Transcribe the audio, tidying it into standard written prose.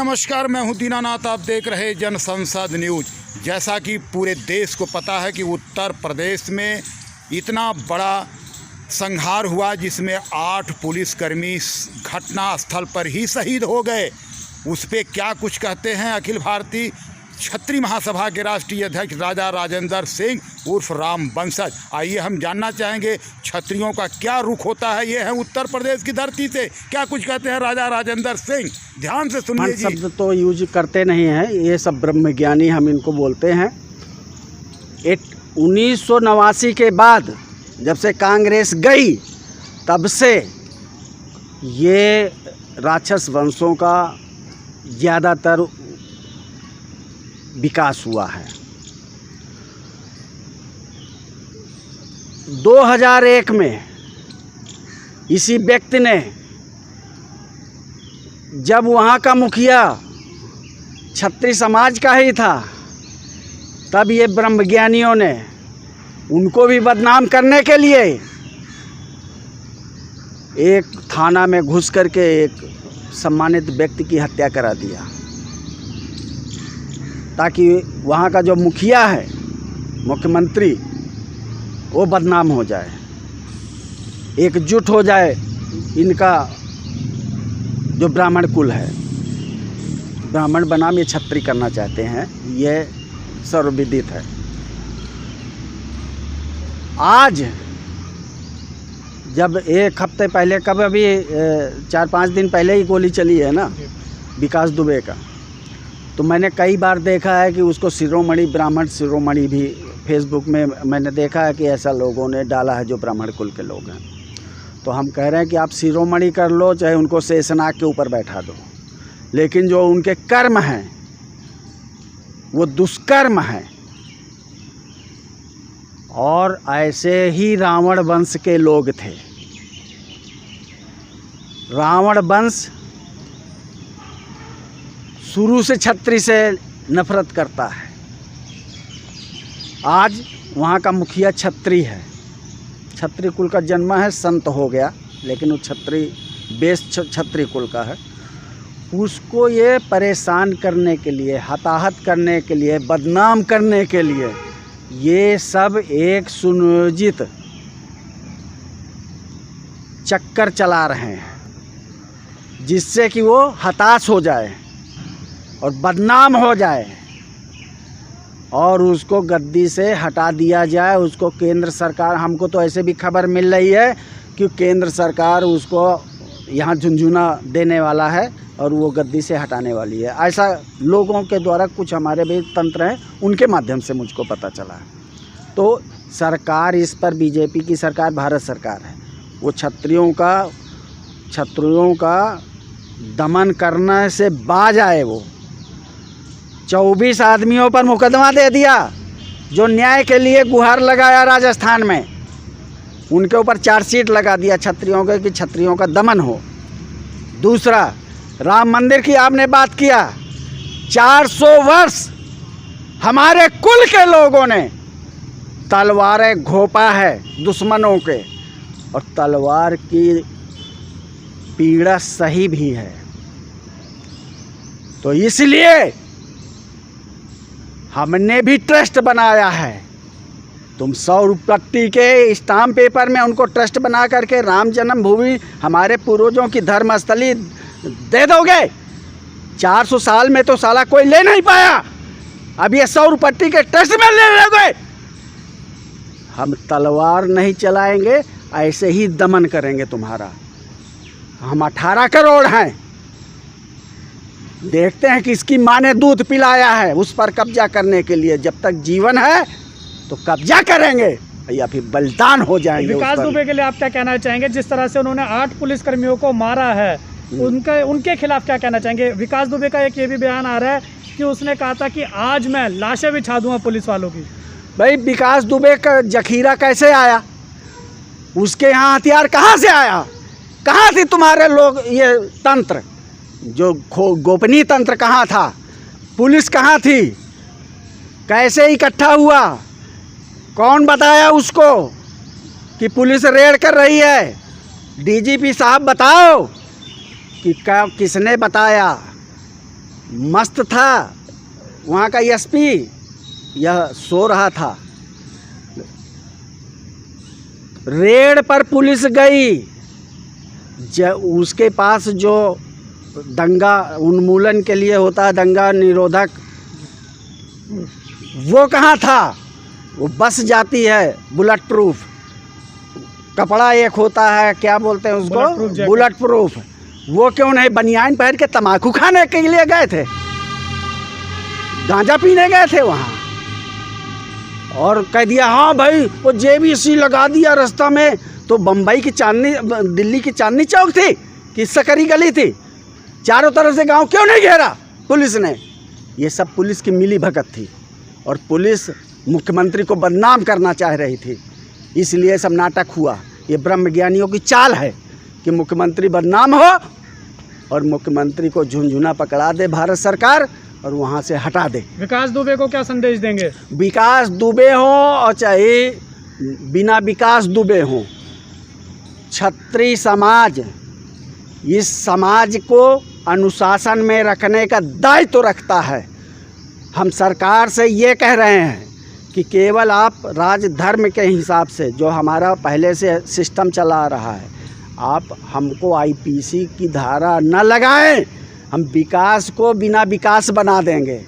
नमस्कार, मैं हूं दीनानाथ। आप देख रहे जन संसद न्यूज। जैसा कि पूरे देश को पता है कि उत्तर प्रदेश में इतना बड़ा संहार हुआ जिसमें 8 पुलिसकर्मी घटना स्थल पर ही शहीद हो गए। उस पे क्या कुछ कहते हैं अखिल भारतीय क्षत्रिय महासभा के राष्ट्रीय अध्यक्ष राजा राजेंद्र सिंह उर्फ राम वंशज। आइए हम जानना चाहेंगे क्षत्रियों का क्या रुख होता है। ये है उत्तर प्रदेश की धरती से, क्या कुछ कहते हैं राजा राजेंद्र सिंह। ध्यान से सुनिए जी। शब्द तो यूज करते नहीं हैं, ये सब ब्रह्मज्ञानी हम इनको बोलते हैं। 1989 के बाद जब से कांग्रेस गई तब से ये राक्षस वंशों का ज़्यादातर विकास हुआ है। 2001 में इसी व्यक्ति ने, जब वहाँ का मुखिया क्षत्रिय समाज का ही था, तब ये ब्रह्मज्ञानियों ने उनको भी बदनाम करने के लिए एक थाना में घुस करके एक सम्मानित व्यक्ति की हत्या करा दिया, ताकि वहाँ का जो मुखिया है, मुख्यमंत्री, वो बदनाम हो जाए, एकजुट हो जाए इनका जो ब्राह्मण कुल है। ब्राह्मण बनाम ये क्षत्रिय करना चाहते हैं, ये सर्वविदित है। आज जब एक हफ्ते पहले, कब अभी 4-5 दिन पहले ही गोली चली है ना विकास दुबे का, तो मैंने कई बार देखा है कि उसको शिरोमणि, ब्राह्मण शिरोमणि भी फेसबुक में मैंने देखा है कि ऐसा लोगों ने डाला है जो ब्राह्मण कुल के लोग हैं। तो हम कह रहे हैं कि आप शिरोमणि कर लो, चाहे उनको शेषनाग के ऊपर बैठा दो, लेकिन जो उनके कर्म हैं वो दुष्कर्म है। और ऐसे ही रावण वंश के लोग थे। रावण वंश शुरू से क्षत्रिय से नफरत करता है। आज वहाँ का मुखिया क्षत्रिय है, क्षत्रिय कुल का जन्म है, संत हो गया, लेकिन वो क्षत्रिय बेस क्षत्रिय कुल का है। उसको ये परेशान करने के लिए, हताहत करने के लिए, बदनाम करने के लिए ये सब एक सुनियोजित चक्कर चला रहे हैं, जिससे कि वो हताश हो जाए और बदनाम हो जाए और उसको गद्दी से हटा दिया जाए। उसको केंद्र सरकार, हमको तो ऐसे भी खबर मिल रही है कि केंद्र सरकार उसको यहाँ झुनझुना देने वाला है और वो गद्दी से हटाने वाली है। ऐसा लोगों के द्वारा कुछ हमारे भी तंत्र हैं, उनके माध्यम से मुझको पता चला है। तो सरकार इस पर, बीजेपी की सरकार, भारत सरकार है, वो क्षत्रियों का दमन करने से बाज आए। वो 24 आदमियों पर मुकदमा दे दिया जो न्याय के लिए गुहार लगाया राजस्थान में, उनके ऊपर चार्जशीट लगा दिया क्षत्रियों के कि क्षत्रियों का दमन हो। दूसरा, राम मंदिर की आपने बात किया, 400 वर्ष हमारे कुल के लोगों ने तलवारें घोंपा है दुश्मनों के, और तलवार की पीड़ा सही भी है। तो इसलिए हमने भी ट्रस्ट बनाया है। तुम 100 रुपये के स्टाम्प पेपर में उनको ट्रस्ट बना करके राम जन्मभूमि, हमारे पूर्वजों की धर्मस्थली दे दोगे। 400 साल में तो साला कोई ले नहीं पाया, अब ये 100 रुपये के ट्रस्ट में ले लोगे। हम तलवार नहीं चलाएंगे, ऐसे ही दमन करेंगे तुम्हारा। हम 18 करोड़ हैं, देखते हैं कि इसकी माँ ने दूध पिलाया है उस पर कब्जा करने के लिए। जब तक जीवन है तो कब्जा करेंगे या फिर बलिदान हो जाएंगे। विकास दुबे के लिए आप क्या कहना चाहेंगे? जिस तरह से उन्होंने 8 पुलिसकर्मियों को मारा है, उनके खिलाफ क्या कहना चाहेंगे? विकास दुबे का एक ये भी बयान आ रहा है कि उसने कहा था कि आज मैं लाशें बिछा दूंगा पुलिस वालों की। भाई, विकास दुबे का जखीरा कैसे आया? उसके यहाँ हथियार कहाँ से आया? कहाँ थी तुम्हारे लोग? ये तंत्र जो गोपनीय तंत्र कहाँ था? पुलिस कहाँ थी? कैसे इकट्ठा हुआ? कौन बताया उसको कि पुलिस रेड कर रही है? डीजीपी साहब बताओ कि किसने बताया। मस्त था। वहाँ का एसपी यह सो रहा था। रेड पर पुलिस गई, उसके पास जो दंगा उन्मूलन के लिए होता है, दंगा निरोधक, वो कहाँ था? वो बस जाती है बुलेट प्रूफ कपड़ा, एक होता है क्या बोलते हैं उसको, बुलेट प्रूफ। वो क्यों नहीं? बनियान पहन के तम्बाकू खाने के लिए गए थे, गांजा पीने गए थे वहाँ, और कह दिया हाँ भाई वो JBC लगा दिया रास्ता में। तो बम्बई की चांदनी, दिल्ली की चांदनी चौक थी कि सकरी गली थी, चारों तरफ से गांव क्यों नहीं घेरा पुलिस ने? ये सब पुलिस की मिली भगत थी, और पुलिस मुख्यमंत्री को बदनाम करना चाह रही थी, इसलिए सब नाटक हुआ। ये ब्रह्मज्ञानियों की चाल है कि मुख्यमंत्री बदनाम हो और मुख्यमंत्री को झुनझुना पकड़ा दे भारत सरकार और वहाँ से हटा दे। विकास दुबे को क्या संदेश देंगे? विकास दुबे हो और चाहे बिना विकास दुबे हो, क्षत्रिय समाज इस समाज को अनुशासन में रखने का दायित्व तो रखता है। हम सरकार से ये कह रहे हैं कि केवल आप राजधर्म के हिसाब से, जो हमारा पहले से सिस्टम चला रहा है, आप हमको IPC की धारा न लगाएं। हम विकास को बिना विकास बना देंगे।